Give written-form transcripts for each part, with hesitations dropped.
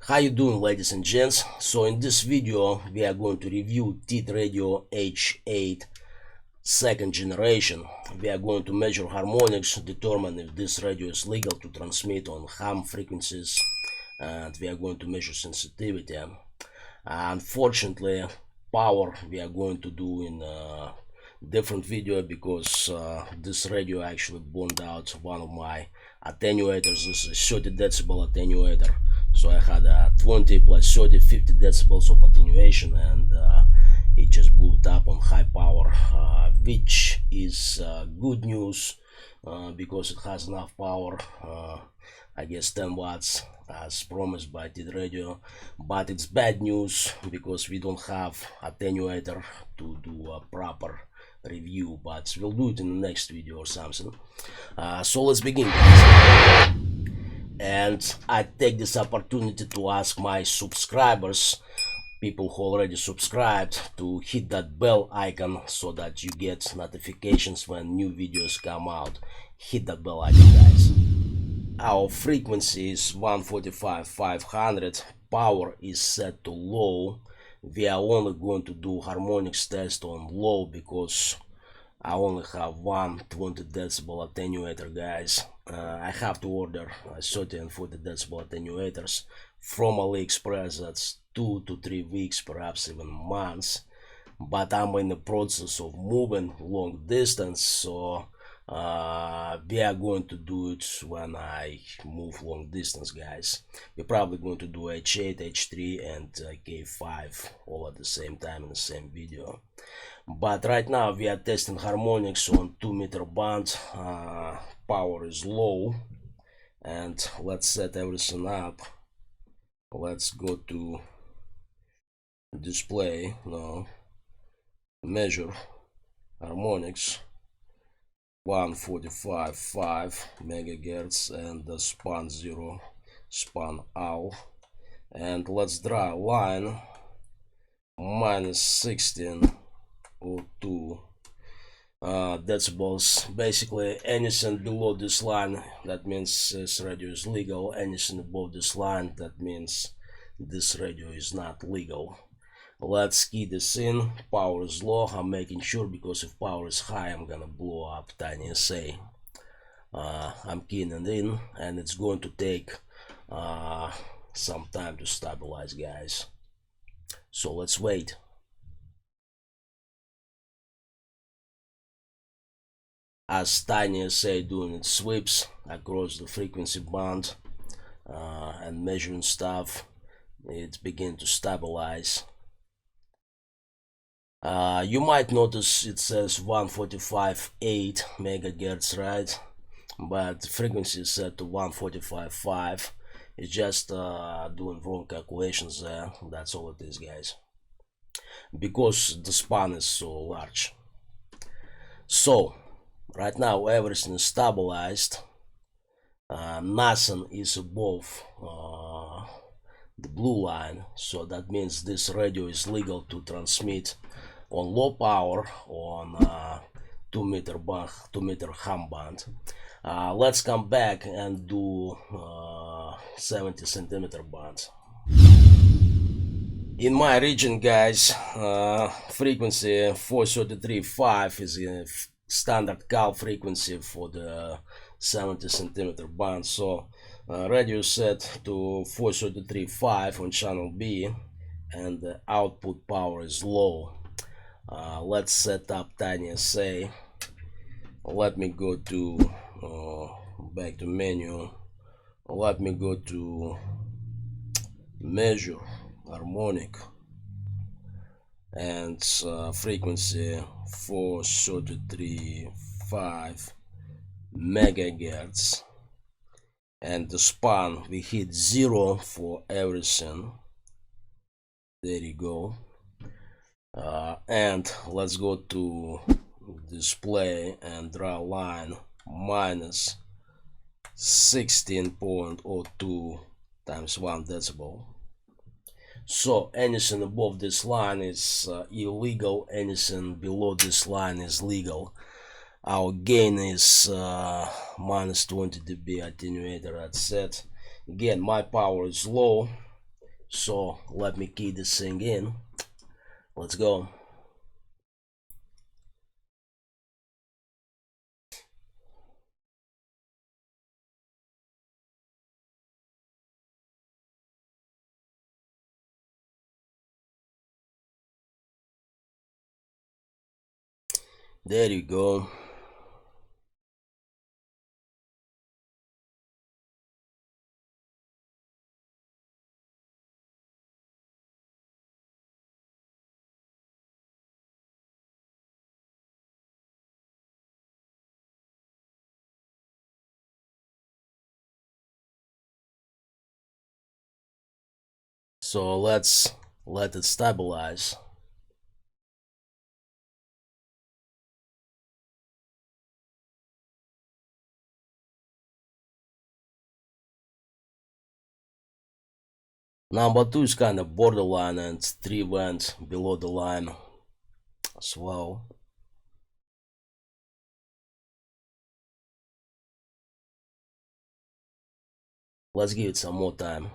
How you doing, ladies and gents? So in this video we are going to review TEED Radio H8 second generation. We are going to measure harmonics, determine if this radio is legal to transmit on ham frequencies, and we are going to measure sensitivity. Unfortunately, power we are going to do in a different video because this radio actually burned out one of my attenuators. This is 30 decibel attenuator, so I had a 20 plus 30 50 decibels of attenuation, and it just blew up on high power, which is good news because it has enough power, I guess 10 watts as promised by TEED Radio. But it's bad news because we don't have attenuator to do a proper review, but we'll do it in the next video or something. So let's begin, guys. And I take this opportunity to ask my subscribers, people who already subscribed, to hit that bell icon so that you get notifications when new videos come out. Hit that bell icon, guys. Our frequency is 145,500. Power is set to low. We are only going to do harmonics test on low because I only have one 20 decibel attenuator, guys. I have to order 30 and 40 decibel attenuators from AliExpress. That's 2 to 3 weeks, perhaps even months. But I'm in the process of moving long distance, so we are going to do it when I move long distance, guys. We're probably going to do H8, H3 and K5 all at the same time in the same video. But right now we are testing harmonics on 2-meter band. Power is low, and let's set everything up. Let's go to display now, measure harmonics 145.5 megahertz and the span 0 span owl, and let's draw a line minus 16.02 decibels. Basically anything below this line, that means this radio is legal. Anything above this line, that means this radio is not legal. Let's key this in. Power is low. I'm making sure because if power is high I'm gonna blow up Tiny SA. I'm keying it in, and it's going to take some time to stabilize, guys, so let's wait. As Tiny SA doing its sweeps across the frequency band and measuring stuff, it's beginning to stabilize. You might notice it says 145.8 megahertz, right? But the frequency is set to 145.5. It's just doing wrong calculations there. That's all it is, guys, because the span is so large. So right now everything is stabilized. Nothing is above the blue line, so that means this radio is legal to transmit on low power on 2-meter ham band. Let's come back and do 70 centimeter band. In my region, guys, frequency 433.5 is a standard call frequency for the 70 centimeter band. So radio set to 433.5 on channel B, and the output power is low. Let's set up Tiny SA. Let me go to back to menu. Let me go to measure harmonic, and frequency 433.5 megahertz, and the span we hit 0 for everything. There you go. And let's go to display and draw a line minus 16.02 times 1 decibel. So anything above this line is illegal, anything below this line is legal. Our gain is minus 20 dB attenuator at set. Again, my power is low, So let me key this thing in. Let's go. There you go. So let's let it stabilize. Number 2 is kind of borderline, and 3 went below the line as well. Let's give it some more time.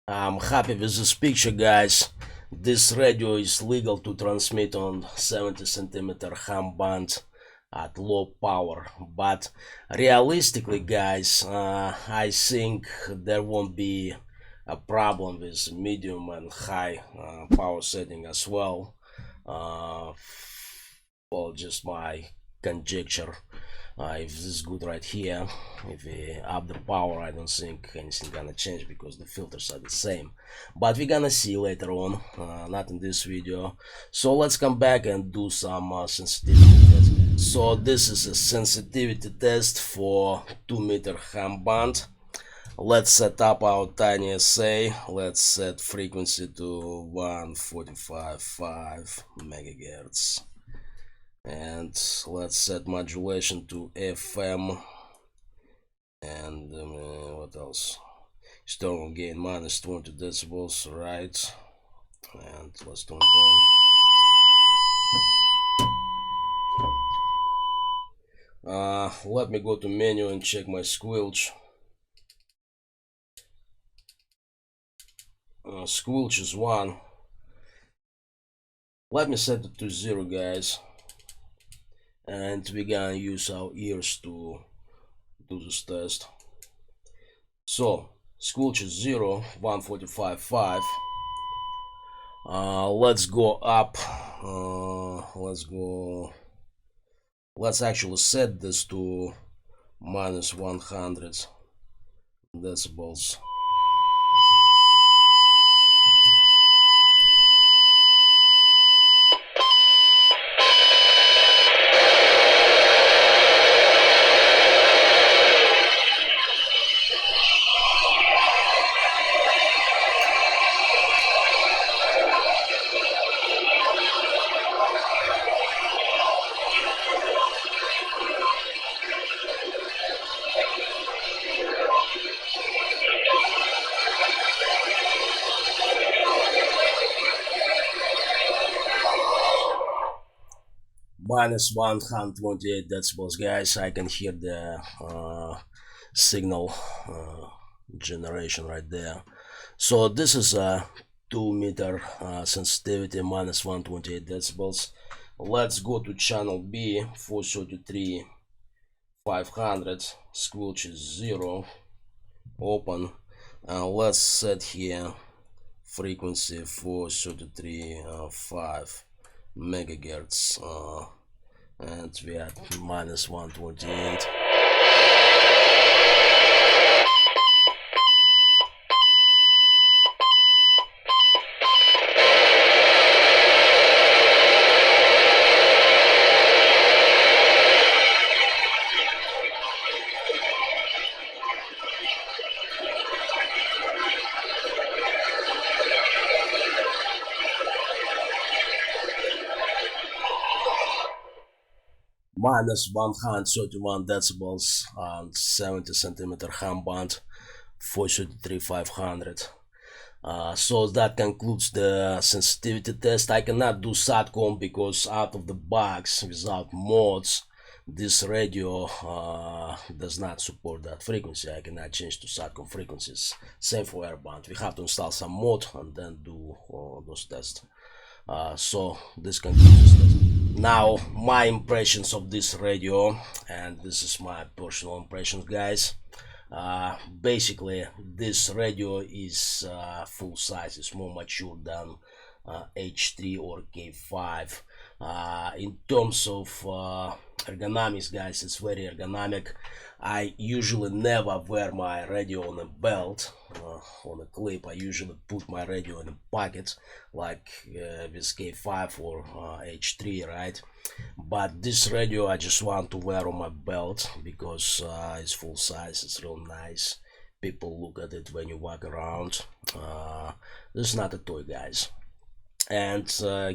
I'm happy with this picture, guys. This radio is legal to transmit on 70 centimeter ham band at low power, but realistically, guys, I think there won't be a problem with medium and high power setting as well. Well, just my conjecture. If this is good right here, if we up the power, I don't think anything gonna change because the filters are the same, but we're gonna see later on, not in this video. So let's come back and do some sensitivity test. So this is a sensitivity test for 2-meter ham band. Let's set up our tiny SA. Let's set frequency to 145.5 megahertz. And let's set modulation to FM, and what else, external gain minus 20 decibels, right? And let's turn it on. Let me go to menu and check my squelch. Squelch is 1. Let me set it to 0, guys, and we're gonna use our ears to do this test. So squelch is 0, 145.5. Let's go up. Let's actually set this to minus 100 decibels. Minus 128 decibels, guys. I can hear the signal generation right there. So this is a 2-meter sensitivity, minus 128 decibels. Let's go to channel B, 433 500, squelch is 0, open. Let's set here frequency 433 5 megahertz, and we are minus 128. minus 131 decibels and 70 centimeter ham band 433-500. So that concludes the sensitivity test. I cannot do SATCOM because out of the box without mods this radio does not support that frequency. I cannot change to SATCOM frequencies. Same for airband. We have to install some mod and then do those tests. So this concludes this test. Now my impressions of this radio, and this is my personal impressions, guys. Basically this radio is full size. It's more mature than H3 or K5. In terms of ergonomics, guys, it's very ergonomic. I usually never wear my radio on a belt, on a clip. I usually put my radio in a pocket, like with K5 or H3, right? But this radio I just want to wear on my belt because it's full size. It's real nice. People look at it when you walk around. This is not a toy, guys. And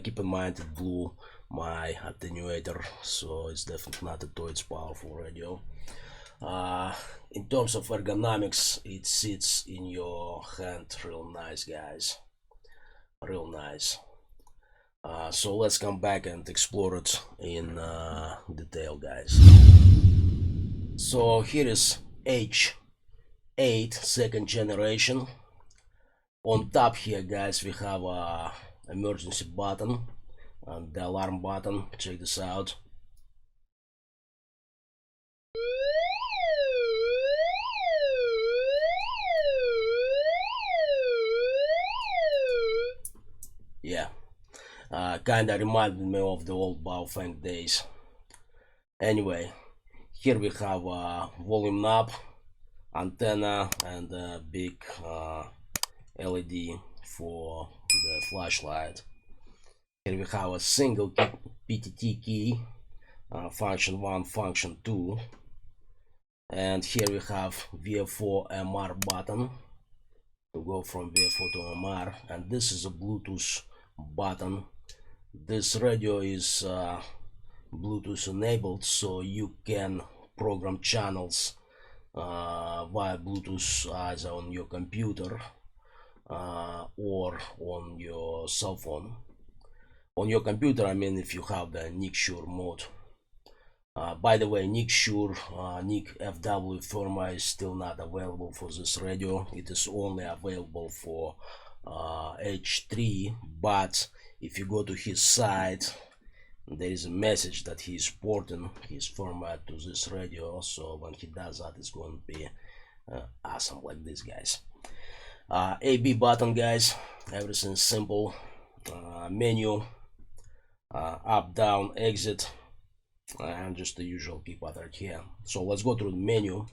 keep in mind it blew my attenuator, so it's definitely not a toy. It's powerful radio. In terms of ergonomics, it sits in your hand real nice, guys, real nice. So let's come back and explore it in detail, guys. So here is H8 second generation. On top here, guys, we have a emergency button and the alarm button. Check this out. Yeah, kinda reminded me of the old Baofeng days. Anyway, here we have a volume knob, antenna, and a big LED for the flashlight. Here we have a single PTT key, function 1, function 2, and here we have VF4 MR button to go from VF4 to MR, and this is a Bluetooth button. This radio is Bluetooth enabled, so you can program channels via Bluetooth either on your computer or on your cell phone. On your computer, I mean, if you have the Nick Shure mode. By the way, Nick Shure, Nick FW firmware is still not available for this radio. It is only available for H3, but if you go to his site, there is a message that he is porting his firmware to this radio. So when he does that, it's going to be awesome, like this, guys. AB button, guys, everything's simple. Menu, up, down, exit, and just the usual keypad right here. So let's go through the menu.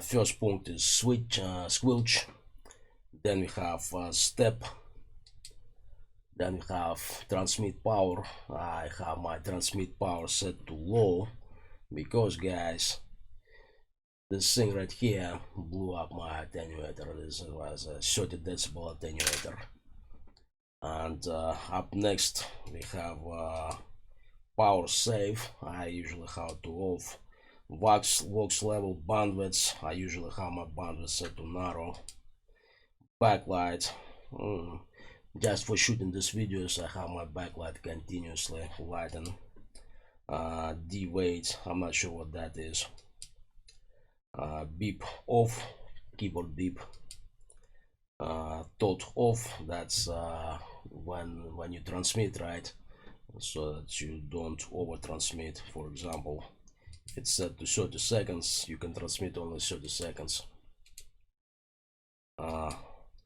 First point is switch, squelch. Then we have step. Then we have transmit power. I have my transmit power set to low because, guys, this thing right here blew up my attenuator. This was a 30 decibel attenuator. And up next we have power save. I usually have to off. Vox level bandwidth. I usually have my bandwidth set to narrow. Backlight. Just for shooting these videos, I have my backlight continuously lighten. D-weight, I'm not sure what that is. Beep off, keyboard beep. Tot off, that's when you transmit, right? So that you don't over transmit. For example, if it's set to 30 seconds, you can transmit only 30 seconds.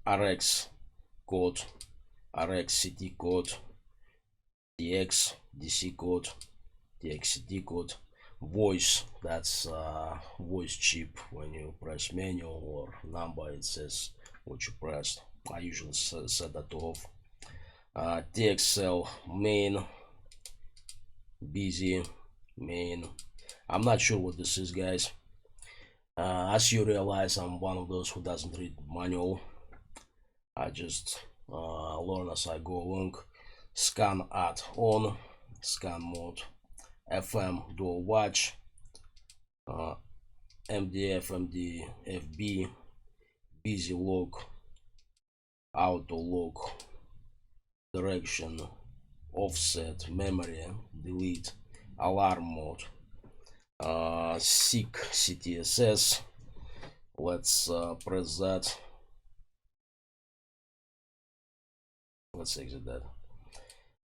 RX code, RX CT code, TX DC code, TX CT code. Voice, that's voice chip. When you press menu or number, it says what you pressed. I usually set that off. TXL main, busy main. I'm not sure what this is, guys. As you realize, I'm one of those who doesn't read manual. I just learn as I go along. Scan at on, scan mode, FM dual watch, MDF, MDFB, busy lock, auto lock, direction, offset, memory, delete, alarm mode, SIG CTSS. Let's press that. Let's exit that.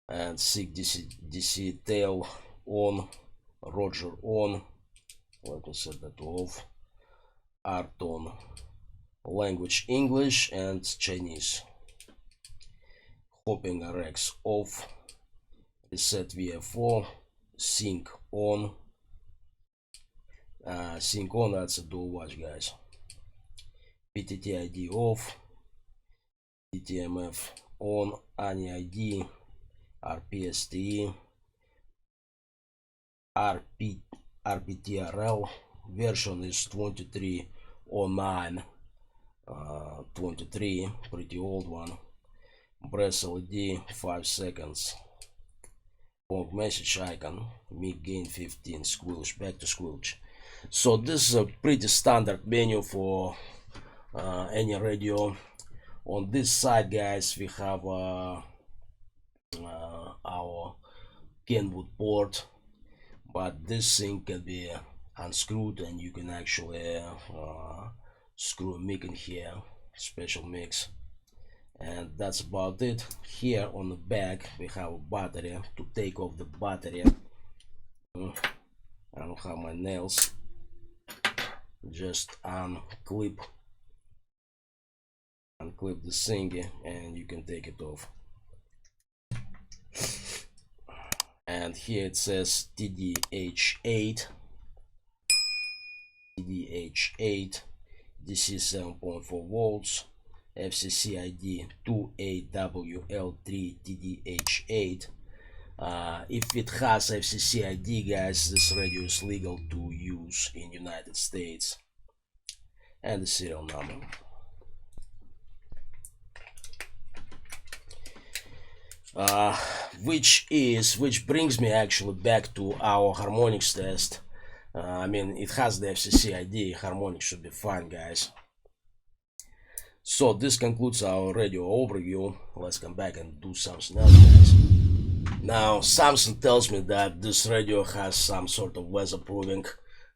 And SIG DC tail on, Roger on. Let me set that to off. Art on, language English and Chinese. Hopping RX off. Reset VFO. Sync on. Sync on, that's a dual watch, guys. PTT ID off. DTMF on. ANI ID. RPSTE. RPTRL. Version is 2309. 23, pretty old one. Press LED 5 seconds. Long message icon. Mic gain 15. Squelch, back to squelch. So this is a pretty standard menu for any radio. On this side, guys, we have our Kenwood port, but this thing can be unscrewed and you can actually screw a mic in here, special mix. And that's about it. Here on the back we have a battery. To take off the battery, I don't have my nails, just unclip the thingy and you can take it off. And here it says TDH8, DC 7.4 volts, FCC ID 28WL3TDH8. If it has FCC ID, guys, this radio is legal to use in United States. And the serial number. Which brings me actually back to our harmonics test. I mean, it has the FCC ID, harmonics should be fine, guys. So this concludes our radio overview. Let's come back and do something else, guys. Now Samsung tells me that this radio has some sort of weatherproofing,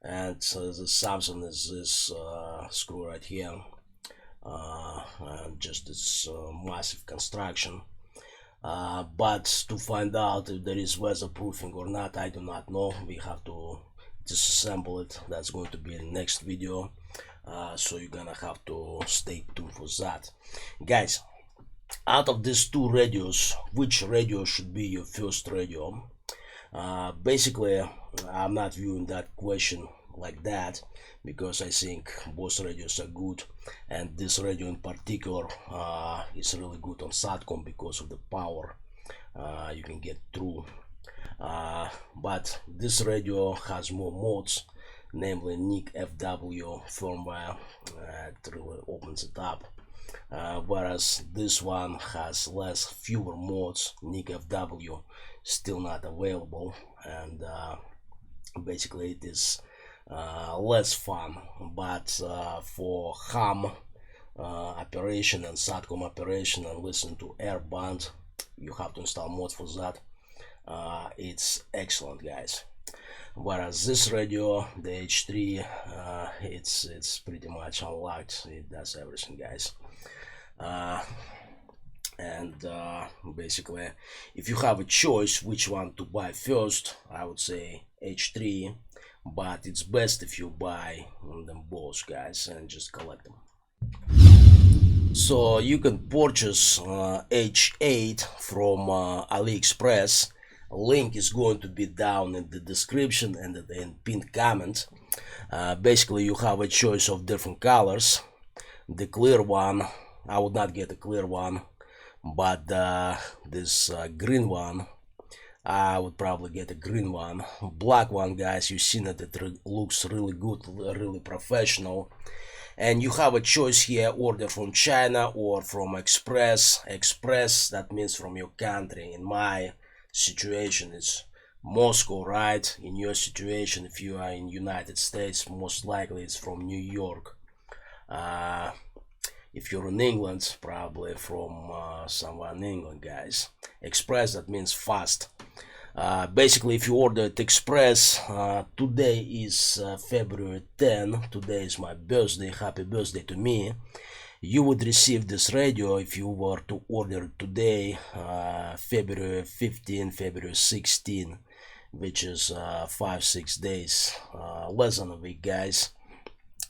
and the Samsung is this screw right here, and just this massive construction. But to find out if there is weatherproofing or not, I do not know. We have to disassemble it. That's going to be in the next video, so you're gonna have to stay tuned for that, guys. Out of these two radios, which radio should be your first radio? Basically, I'm not viewing that question like that, because I think both radios are good, and this radio in particular is really good on Satcom because of the power you can get through. But this radio has more modes, namely NIC FW firmware. It really opens it up, whereas this one has fewer modes. NIC FW still not available, and basically it is less fun. But for ham operation and Satcom operation and listen to airband, you have to install mods for that. It's excellent, guys. Whereas this radio, the H3, it's pretty much unlocked. It does everything, guys. Basically, if you have a choice which one to buy first, I would say H3, but it's best if you buy them both, guys, and just collect them. So you can purchase H8 from AliExpress. Link is going to be down in the description and in pinned comment. Basically, you have a choice of different colors. The clear one, I would not get a clear one, but this green one, I would probably get a green one. Black one, guys, you've seen it, it looks really good, really professional. And you have a choice here: order from China or from Express. Express, that means from your country. In my situation, it's Moscow, right? In your situation, if you are in United States, most likely it's from New York. If you're in England, probably from somewhere in England, guys. Express, that means fast. Basically, if you order it express, today is February 10. Today is my birthday. Happy birthday to me. You would receive this radio if you were to order it today, February 15, February 16, which is 5-6 days, less than a week, guys.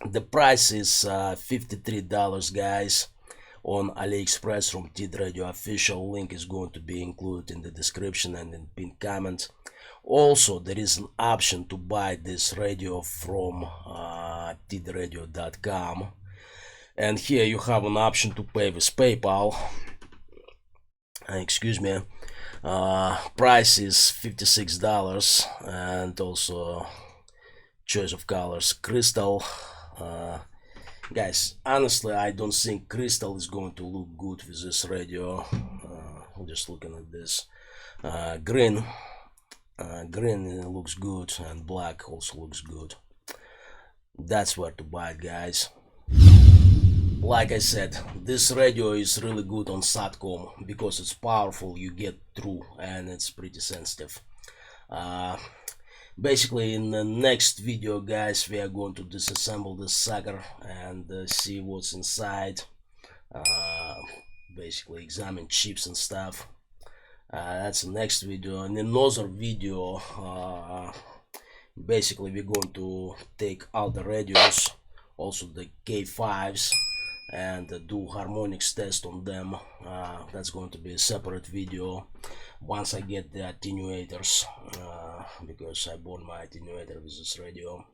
The price is $53, guys, on AliExpress from TEED Radio Official. Link is going to be included in the description and in pinned comment. Also, there is an option to buy this radio from teedradio.com, and here you have an option to pay with PayPal. Excuse me. Price is $56, and also choice of colors crystal. Guys, honestly, I don't think crystal is going to look good with this radio. I'm just looking at this. Green looks good, and black also looks good. That's where to buy it, guys. Like I said, this radio is really good on SATCOM because it's powerful, you get through, and it's pretty sensitive. Basically, in the next video, guys, we are going to disassemble this sucker and see what's inside. Basically examine chips and stuff. That's the next video. In another video, basically we're going to take out the radios, also the K5s, and do harmonics test on them. That's going to be a separate video once I get the attenuators, because I bought my attenuator with this radio.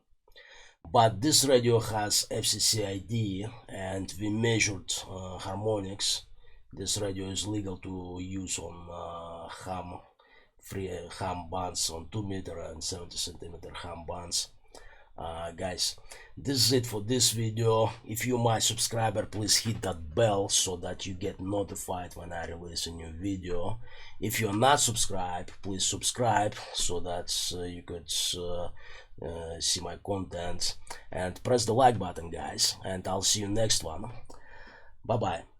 But this radio has FCC ID, and we measured harmonics. This radio is legal to use on ham bands, on 2 meter and 70 centimeter ham bands. Guys, this is it for this video. If you're my subscriber, please hit that bell so that you get notified when I release a new video. If you're not subscribed, please subscribe so that you could see my content, and press the like button, guys, and I'll see you next one. Bye bye.